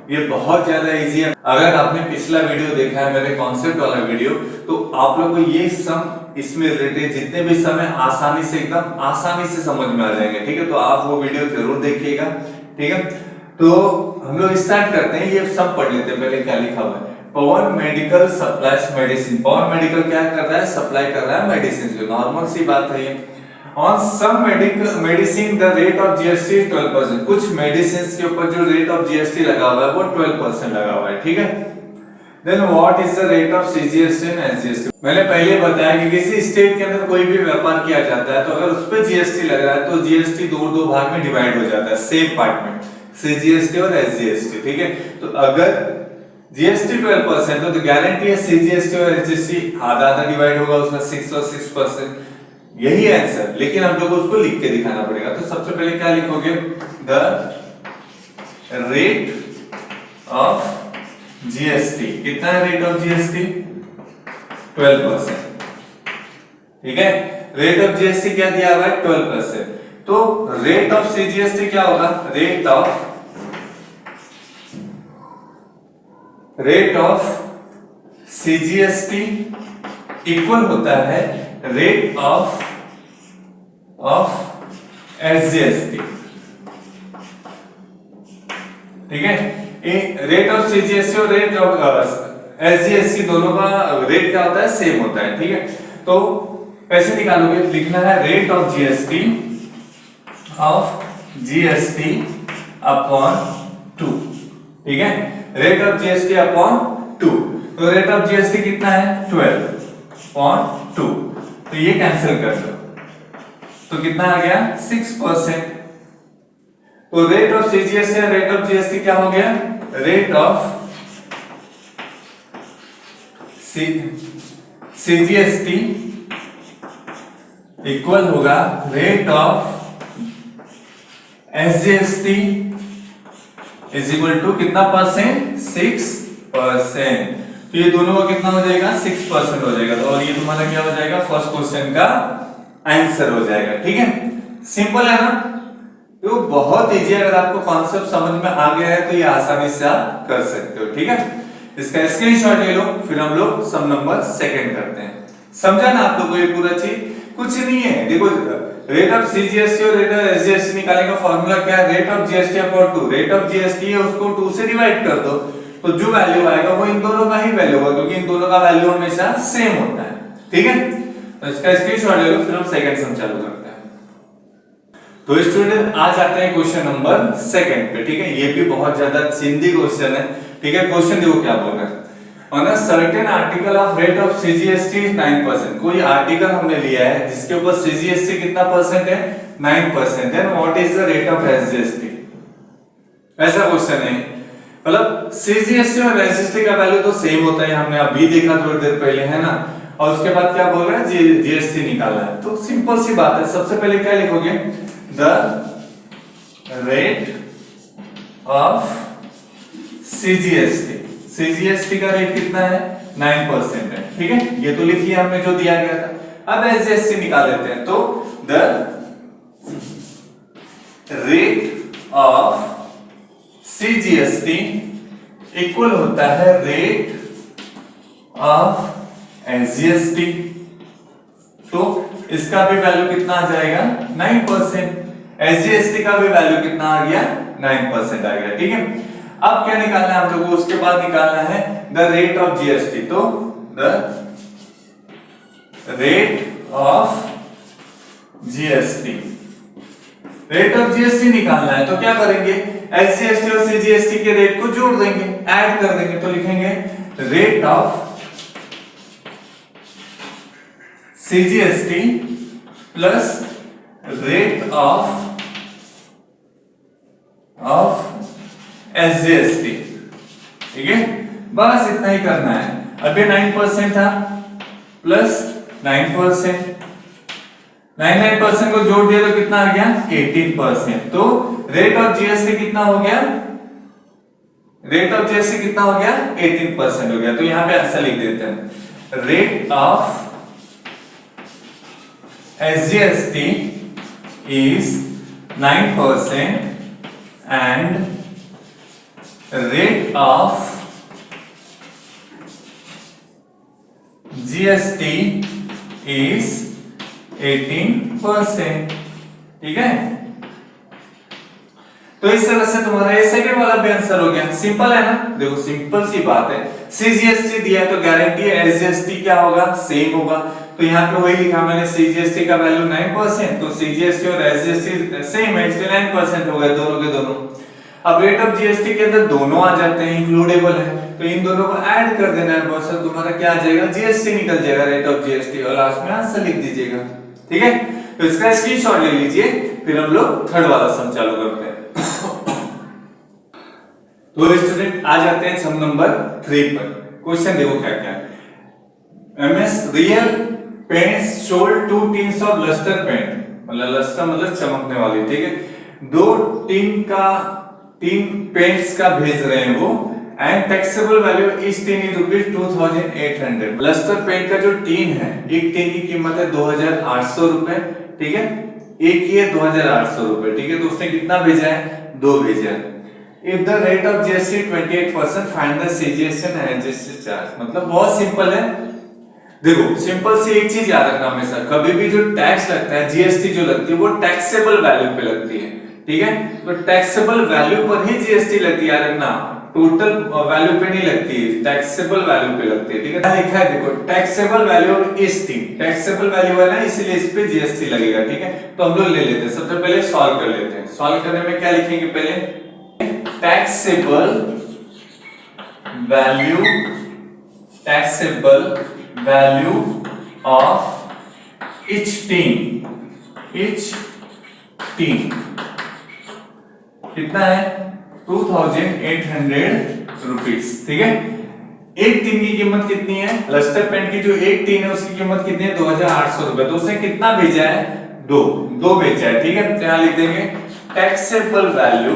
ये बहुत ज्यादा इजी है। अगर आपने पिछला वीडियो देखा है, मेरे कॉन्सेप्ट वाला वीडियो, तो आप लोग को ये सम इसमें रिलेटेड जितने भी सम है आसानी से, एकदम आसानी से समझ में आ जाएंगे। ठीक है, तो आप वो वीडियो जरूर देखिएगा। ठीक है, तो हम लोग स्टार्ट करते हैं। ये सब पढ़ लेते हैं पहले क्या लिखा हुआ है। पवन मेडिकल सप्लाइज मेडिसिन। पवन मेडिकल क्या कर रहा है? सप्लाई कर रहा है मेडिसिन। जो नॉर्मल सी बात है ये। On some medicine the rate of GST is 12%। कुछ मेडिसिन के ऊपर जो रेट ऑफ GST लगा हुआ है वो 12% लगा हुआ है। ठीक है, then what is the rate of CGST and SGST? मैंने पहले बताया कि किसी स्टेट के अंदर कोई भी व्यापार किया जाता है तो अगर उस पे GST लग रहा है तो GST दो भाग में डिवाइड हो जाता है, सेम पार्ट में, CGST और SGST। ठीक है, तो अगर GST 12% तो गारंटी है CGST और SGST आधा डिवाइड होगा उसमें, 6 और 6%। यही आंसर, लेकिन हम लोग को उसको लिख के दिखाना पड़ेगा। तो सबसे पहले क्या लिखोगे? The rate of GST। कितना है रेट ऑफ GST? 12%। ठीक है, रेट ऑफ GST क्या दिया हुआ है? 12%। तो रेट ऑफ CGST क्या होगा? रेट ऑफ CGST इक्वल होता है रेट ऑफ SGST। ठीक है, रेट ऑफ CGST और रेट ऑफ SGST दोनों का रेट क्या होता है? सेम होता है। ठीक है, तो कैसे निकालोगे? लिखना है रेट ऑफ GST अपॉन 2। ठीक है, रेट ऑफ GST अपॉन 2। तो रेट ऑफ GST कितना है? 12/2। तो ये कैंसिल कर दो, तो कितना आ गया? 6%। तो रेट ऑफ CGST और रेट ऑफ GST क्या हो गया? रेट ऑफ CGST इक्वल होगा rate of SGST is equal to कितना परसेंट? 6%। तो ये दोनों का कितना हो जाएगा? 6% हो जाएगा। तो और ये तुम्हारा क्या हो जाएगा? फर्स्ट क्वेश्चन का आंसर हो जाएगा। ठीक है, सिंपल है ना? तो बहुत इजी है। अगर आपको कॉन्सेप्ट समझ में आ गया है तो ये आसानी से आप कर सकते हो। ठीक है, इसका स्क्रीनशॉट ले लो, फिर हम लोग सम नंबर सेकंड करते हैं। समझा ना आप लोगों को ये पूरा चीज? कुछ नहीं है। देखो, रेट ऑफ CGST और रेट ऑफ SGST निकालने का फॉर्मूला क्या है? Rate of GST upon 2। Rate of GST है, उसको 2 से डिवाइड कर दो, तो जो वैल्यू आएगा वो इन दोनों का ही वैल्यू होगा, क्योंकि इन दोनों का वैल्यू हमेशा सेम होता है। ठीक है, तो इसका स्क्रीनशॉट ले लो, फिर हम सेकंड सम चालू करते हैं। तो स्टूडेंट आ जाते हैं क्वेश्चन नंबर सेकंड पे। ठीक है, ये भी बहुत ज्यादा चिंदी क्वेश्चन है। ठीक है, क्वेश्चन देखो क्या बोल रहा है। On a certain article of rate of CGST is 9%। कोई आर्टिकल हमने लिया है जिसके ऊपर CGST कितना परसेंट है? 9%। Then what is the rate of SGST? ऐसा क्वेश्चन है। मतलब CGST और SGST का वैल्यू तो सेम होता है, हमने अभी देखा थोड़ी देर पहले, है ना? और उसके बाद क्या बोल रहा है? GST निकालना है। तो सिंपल सी बात है, सबसे पहले क्या लिखोगे? द रेट ऑफ CGST का रेट कितना है? 9% है। ठीक है, ये तो लिख लिया हमने जो दिया गया था। अब SGST निकाल लेते हैं। तो the rate of CGST equal होता है रेट ऑफ SGST। तो इसका भी वैल्यू कितना आ जाएगा? 9%। SGST का भी वैल्यू कितना आ गया? 9% आ गया। ठीक है, अब क्या निकालना है हम लोगों को? उसके बाद निकालना है द रेट ऑफ GST। तो the rate of GST, rate of GST निकालना है। तो क्या करेंगे? SGST और CGST के रेट को जोड़ देंगे, ऐड कर देंगे। तो लिखेंगे rate of CGST plus rate of SGST। ठीक है, बस इतना ही करना है। अभी 9% था प्लस 9%, 9% को जोड़ दिया तो कितना आ गया? 18%। तो रेट ऑफ GST कितना हो गया? रेट ऑफ GST कितना हो गया? 18% हो गया। तो यहां पे ऐसा लिख देते हैं, rate of SGST is 9% and rate of GST is 18%। ठीक है, तो इस तरह से तुम्हारा ये सेकंड वाला भी आंसर हो गया। सिंपल है ना, देखो सिंपल सी बात है। सीजीएसटी दिया है तो गारंटी है एसजीएसटी क्या होगा, सेम होगा। तो यहाँ पे वही लिखा मैंने, सीजीएसटी का वैल्यू 9%, तो सीजीएसटी और एसजीएसटी सेम है इसलिए 9% हो गए दोनों के दोनों। अब रेट ऑफ जीएसटी के अंदर दोनों आ जाते हैं, इंक्लूडेबल है, तो इन दोनों को ऐड कर देना है बस, तुम्हारा क्या आ जाएगा, जीएसटी निकल जाएगा, रेट ऑफ जीएसटी, और लास्ट में आंसर लिख दीजिएगा। ठीक है, तो इसका स्क्रीनशॉट ले लीजिए, फिर हम लोग थर्ड वाला सम चालू करते हैं। तो स्टूडेंट आ जाते हैं सम नंबर 3 पर। क्वेश्चन देखो क्या क्या है। MS real paints sold 2 tins of lustre paint, मतलब लस्टर मतलब चमकने वाली, ठीक है, 2 टिन पेंट्स का भेज रहे हैं वो, एंड टैक्सेबल वैल्यू इस tin is rupees 2800। Lustre paint का जो टिन है, एक टिन की कीमत है 2800 रुपए, ठीक है, एक ही है 2800 रुपए, ठीक है, तो उसने कितना भेजा है, 2 भेजा है। If the rate of GST 28%, find the CGST and SGST charge। मतलब बहुत सिंपल है। देखो सिंपल सी एक चीज याद रखना हमेशा, कभी भी जो टैक्स लगता है, जीएसटी जो लगती है, वो टैक्सेबल वैल्यू पे लगती है। ठीक है, तो टैक्सेबल वैल्यू पर ही जीएसटी लगती है, याद रखना, टोटल वैल्यू पे नहीं लगती है, टैक्सेबल वैल्यू पे लगती है। ठीक है, लिखा है देखो, टैक्सेबल वैल्यू ऑफ इस टिन, टैक्सेबल वैल्यू है ना, इसलिए इस पे जीएसटी लगेगा। ठीक है, तो हम लोग ले लेते हैं, सबसे पहले सॉल्व कर लेते हैं। सॉल्व करने में क्या लिखेंगे, पहले taxable value of each tin कितना है, 2800 रुपीस। ठीक है, एक टिन की कीमत कितनी है, लस्टर पेंट की जो एक टिन है उसकी कीमत कितनी है, 2800 रुपए। तो उसने कितना भेजा है, 2 भेजा है। ठीक है, तो यहां लिख देंगे taxable value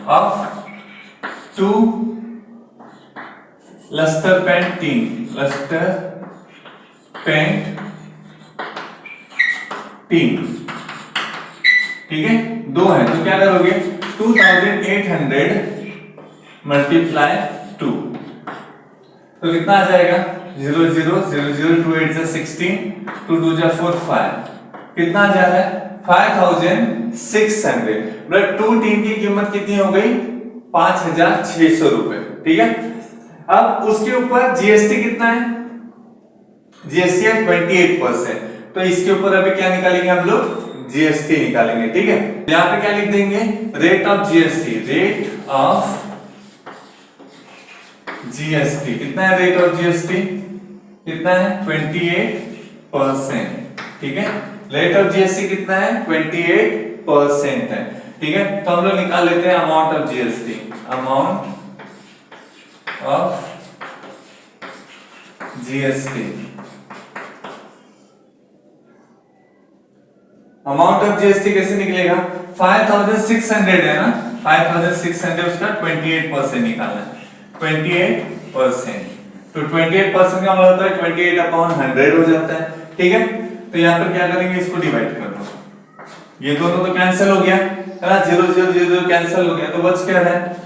of 2 lustre paint tin. ठीक है, 2 है तो क्या करोगे, 2800 मल्टीप्लाई 2, तो कितना आ जाएगा, 0 0 0 0 2 8 जा 16, 2 2 जा 4 5, कितना आ जा रहा है, 5600। मतलब 2 टिन की कीमत कितनी हो गई, 5600 रुपए। ठीक है, अब उसके ऊपर जीएसटी कितना है, जीएसटी है 28%, तो इसके ऊपर अभी क्या निकालेंगे हम लोग, जीएसटी निकालेंगे। ठीक है, यहां पे क्या लिख देंगे, रेट ऑफ जीएसटी, कितना है, रेट ऑफ जीएसटी कितना है, 28%। ठीक है, रेट ऑफ जीएसटी कितना है, 28% है। ठीक है, तो हम लोग निकाल लेते हैं amount of GST, amount of GST कैसे निकलेगा, 5600 है ना, 5600 उसका 28% निकालना है, 28%, तो 28% का मतलब होता है 28/100 हो जाता है। ठीक है, तो यहाँ पर क्या करेंगे, इसको डिवाइड कर दो, ये दोनों तो कैंसिल हो गया है ना, 0 0 0 कैंसिल हो गया, तो बच क्या है,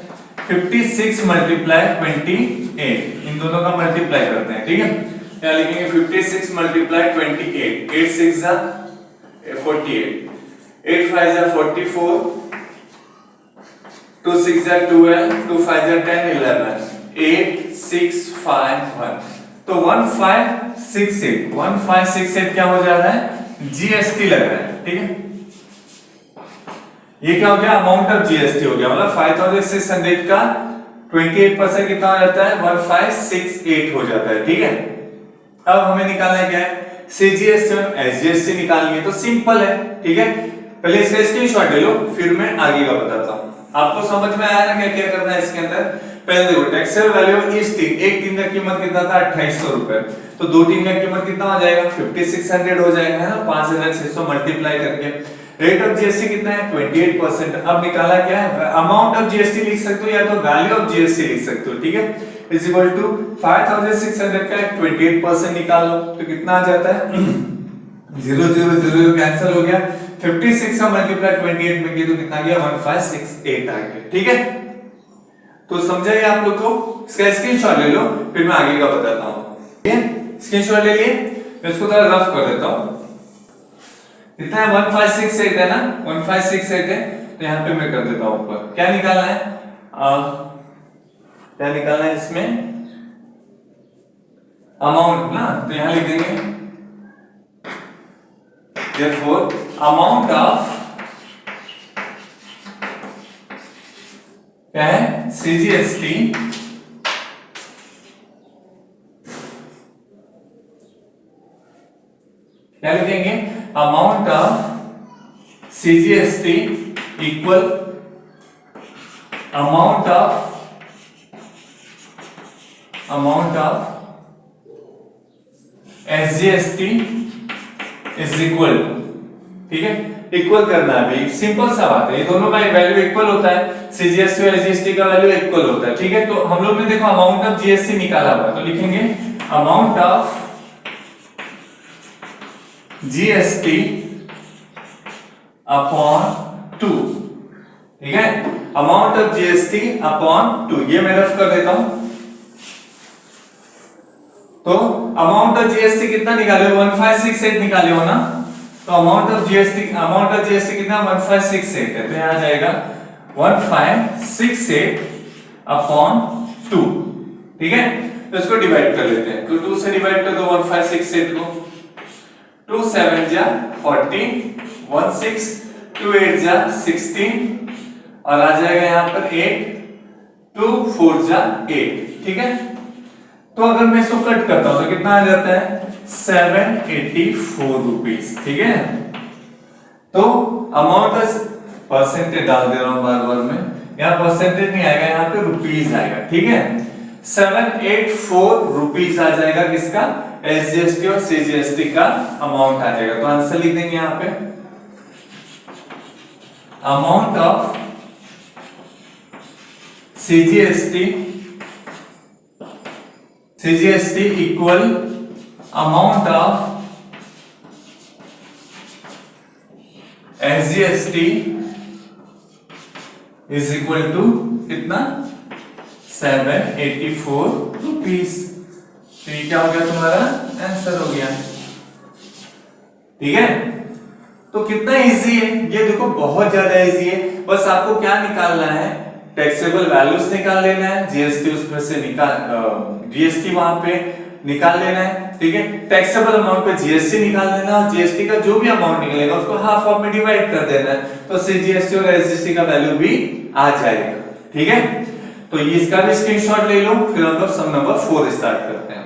56 मल्टीप्लाई 28, इन दोनों का मल्टीप्लाई करते हैं। ठीक है, क्या लिखेंगे, 56 मल्टीप्लाई 28, 8 6 जा 48, 8 5 जा 44, 2 6 जा 12, 2 5 जा 10 11, 8 6 5 1, तो 1568 क्या हो जा रहा है, जीएसटी लग रहा है। ठीक है, ये क्या हो गया, अमाउंट ऑफ जीएसटी हो गया, मतलब 5600 का 28% कितना हो जाता है, 1568 हो जाता है। ठीक है, अब हमें निकालना क्या है, सीजीएसटी और एसजीएसटी निकालनी है, तो सिंपल है। ठीक है, पहले इसका स्क्रीनशॉट ले लो, फिर मैं आगे का बताता हूं। आपको समझ में आया ना क्या क्या करना है इसके अंदर। पहले देखो, टैक्सेबल वैल्यू इस टिन, एक टिन का कीमत कितना था, 2800 रुपए, तो 2 टिन का कीमत कितना हो जाएगा, 5600 हो जाएगा, है ना, 5600 मल्टीप्लाई करके। रेट ऑफ जीएसटी कितना है, 28%। अब निकाला क्या है, अमाउंट ऑफ जीएसटी लिख सकते हो या तो वैल्यू ऑफ जीएसटी लिख सकते हो। ठीक है, इज इक्वल टू 5600 का 28% निकाल लो, तो कितना आ जाता है, जीरो जीरो जीरो कैंसिल हो गया, 56 का मल्टीप्लाई 28 में किया तो कितना गया 1568 आ गया। ठीक है, तो समझाइए आप लोग को, इसका स्क्रीनशॉट ले लो फिर मैं आगे का बताता हूं। ठीक है, स्क्रीनशॉट ले लिए, मैं इसको थोड़ा रफ कर देता हूं। कितना है 1568 है ना, 1568 है, तो यहां पे मैं कर देता हूं ऊपर। क्या निकालना है, क्या निकालना है इसमें, अमाउंट ना, तो यहां लिख देंगे therefore amount of क्या है CGST क्या लिखेंगे, amount of CGST equal amount of SGST is equal. ठीक है, इक्वल करना है अभी, सिंपल सा बात है, ये दोनों का वैल्यू इक्वल होता है, CGST और SGST का वैल्यू इक्वल होता है। ठीक है, तो हम लोग ने देखो अमाउंट ऑफ GST निकाला हुआ है, तो लिखेंगे अमाउंट ऑफ GST अपॉन 2। ठीक है, अमाउंट ऑफ GST अपॉन 2, ये मैं रफ कर देता हूं। तो अमाउंट ऑफ GST कितना निकाले हो, 1568 निकाले हो ना, तो अमाउंट ऑफ GST कितना 1568 है, तो यहां आ जाएगा 1568 अपॉन 2। ठीक है, तो इसको डिवाइड कर लेते हैं, तो 2 से डिवाइड कर दो 1568 को, 2 7 जा 40, 1 6 2 8 जा 16 और आ जाएगा यहां पर 8, 2 4 जा 8। ठीक है, तो अगर मैं इसको कट करता हूं तो कितना आ जाता है 784 रुपीस। ठीक है, तो अमाउंट परसेंटेज डाल दे रहा हूं बार बार में, यहाँ परसेंटेज नहीं आएगा, यहाँ पे रुपीस आएगा। ठीक है, 784 रुपीस आ जाएगा किसका, SGST और CGST का अमाउंट आ जाएगा। तो आंसर लिख देंगे यहाँ पे amount of CGST equal amount of SGST is equal to कितना 784 रुपीस। तो ये क्या हो गया, तुम्हारा आंसर हो गया। ठीक है, तो कितना इजी है ये, देखो बहुत ज्यादा इजी है। बस आपको क्या निकालना है, टैक्सेबल वैल्यूज निकाल लेना है, जीएसटी उसमें से जीएसटी वहां पे निकाल लेना है। ठीक है, टैक्सेबल अमाउंट पे जीएसटी निकाल लेना और जीएसटी का जो भी अमाउंट निकलेगा उसको हाफ ऑफ में डिवाइड कर देना है, तो सीजीएसटी और एसजीएसटी का वैल्यू भी आ जाएगा। ठीक है, तो ये इसका भी स्क्रीनशॉट ले लो, फिर हम लोग सम नंबर 4 स्टार्ट करते हैं।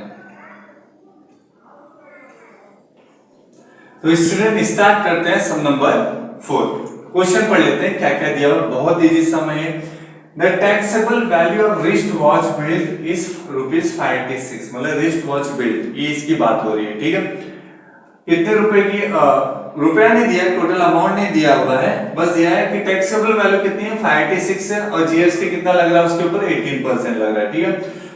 तो स्टूडेंट स्टार्ट करते हैं सम नंबर 4। क्वेश्चन पढ़ लेते हैं क्या क्या दिया हुआ, बहुत इजी सम है। The taxable value of wrist watch built is ₹586, मतलब wrist watch built, ये इसकी बात हो रही है। ठीक है, कितने रुपए की, रुपया नहीं दिया, टोटल अमाउंट नहीं दिया हुआ है, बस दिया है कि टैक्सेबल वैल्यू कितनी है 586 है और जीएसटी कितना लग रहा है उसके ऊपर 18% लग रहा है। ठीक है,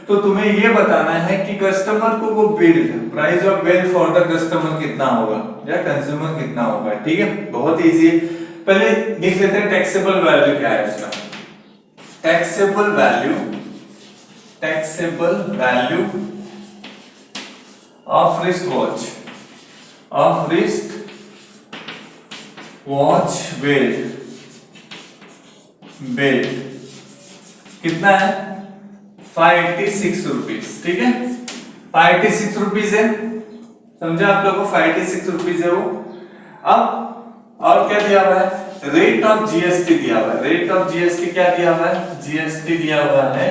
तो तुम्हें ये बताना है कि कस्टमर को वो bill, price of bill for the customer कितना होगा या कंज्यूमर कितना होगा। ठीक है, बहुत इजी है। पहले देख लेते हैं टैक्सेबल वैल्यू क्या है उसका। Taxable value of wrist watch build कितना है 586 रुपीज। ठीक है, 586 रुपीज है, समझा आप लोगों को, 586 रुपीज है वो। अब और क्या दिया हुआ है, रेट ऑफ जीएसटी दिया हुआ है। रेट ऑफ जीएसटी क्या दिया हुआ है, जीएसटी दिया हुआ है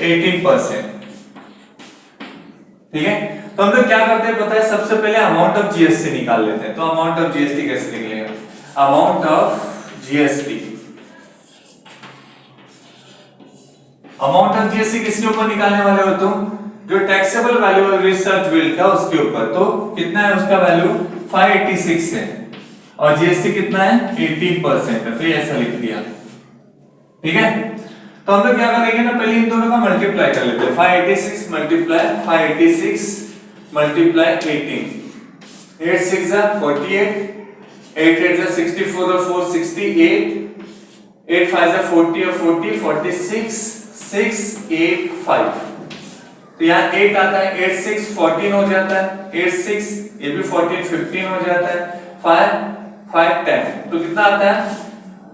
18%। ठीक है, तो हम लोग क्या करते हैं पता है, सबसे पहले अमाउंट ऑफ जीएसटी निकाल लेते हैं। तो अमाउंट ऑफ जीएसटी कैसे निकलेगा, अमाउंट ऑफ जीएसटी किसके ऊपर निकालने वाले हो तुम, जो taxable value of research bill का उसके ऊपर। तो कितना है उसका वैल्यू 586 है और जीएसटी कितना है 18% है, तो ये ऐसा लिख दिया। ठीक है, तो हम लोग क्या करेंगे ना, पहले इन दोनों का मल्टीप्लाई कर लेते हैं। 586 मल्टीप्लाई 18, 8 6 जा 48, 8 8 जा 64 और 4 68, 8 5 जा 40 और 40 46, 6 8 5। तो यहाँ 8 आता है, 8 6 14 हो जाता है, 8 6 ये भी 14 15 हो जाता है, 5 5 10, तो कितना आता है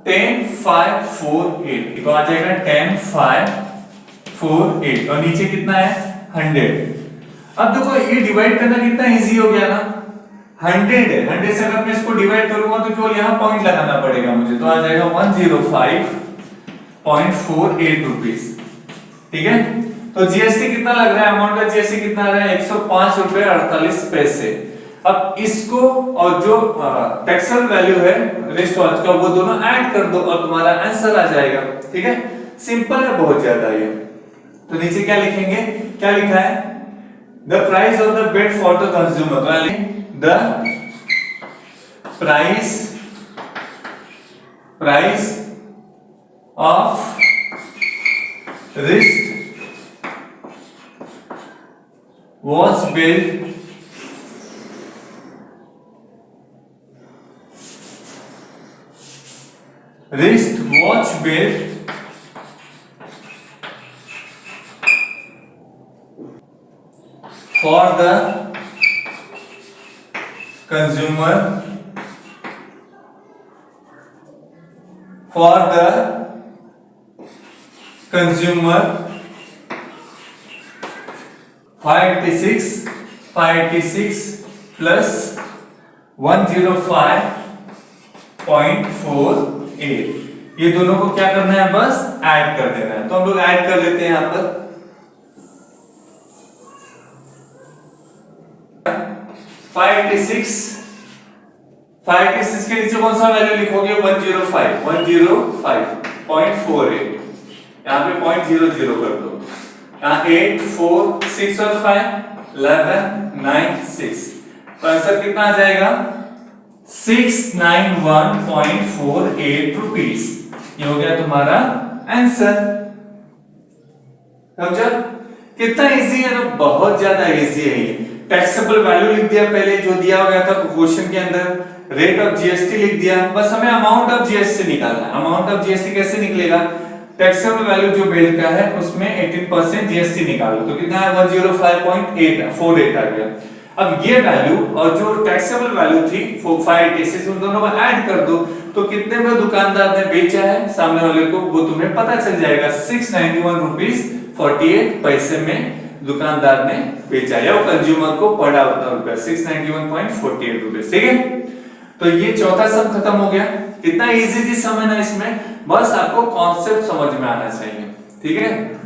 10 5 4 8, तो आ जाएगा 10 5 4 8 और नीचे कितना है 100। अब देखो ये डिवाइड करना कितना इजी हो गया ना, 100 है, 100 से अगर मैं इसको डिवाइड करूंगा तो केवल यहाँ पॉइंट लगाना पड़ेगा मुझे, तो आ जाएगा 105.48 रुपीस। ठीक है, तो जीएसटी कितना लग रहा है, अमाउंट का जीएसटी कितना आ रहा है 105 रुपए 48 पैसे। अब इसको और जो टैक्सेबल वैल्यू है रिस्ट वॉच का वो दोनों ऐड कर दो और तुम्हारा आंसर आ जाएगा। ठीक है, सिंपल है बहुत ज्यादा ये। तो नीचे क्या लिखेंगे, क्या लिखा है, the price of the bed for the consumer, the price of wrist was built wristwatch built for the consumer consumer 586 plus 105.48, ये दोनों को क्या करना है, बस ऐड कर देना है। तो हम लोग ऐड कर लेते हैं यहाँ पर 586 के नीचे कौन सा वैल्यू लिखोगे, 105.48, यहाँ पे 0.00 कर दो, यहाँ 8 4 6 और 5 11 9 6, तो आंसर कितना आ जाएगा 691.48 रुपीस। ये हो गया तुम्हारा आंसर। समझा कितना इजी है ना, बहुत ज्यादा इजी है ये। टैक्सेबल वैल्यू लिख दिया पहले जो दिया गया था क्वेश्चन के अंदर, रेट ऑफ जीएसटी लिख दिया, बस हमें अमाउंट ऑफ जीएसटी निकालना है। अमाउंट ऑफ जीएसटी कैसे निकलेगा, टैक्सेबल वैल्यू जो बिल का है उसमें 18% जीएसटी निकालो, तो कितना है 105.48 आ गया। अब ये वैल्यू और जो टैक्सेबल वैल्यू थी 586, उन दोनों को ऐड कर दो, तो कितने में दुकानदार ने बेचा है सामने वाले को वो तुम्हें पता चल जाएगा। 691 रुपीस 48 पैसे में दुकानदार ने बेचा या कंज्यूमर को पड़ा उतना रुपया 691.48 रुपीस। ठीक है, तो ये चौथा सम खत्म हो गया। कितना इजी थी समझना इसमें, बस आपको कॉन्सेप्ट समझ में आना चाहिए। ठीक है।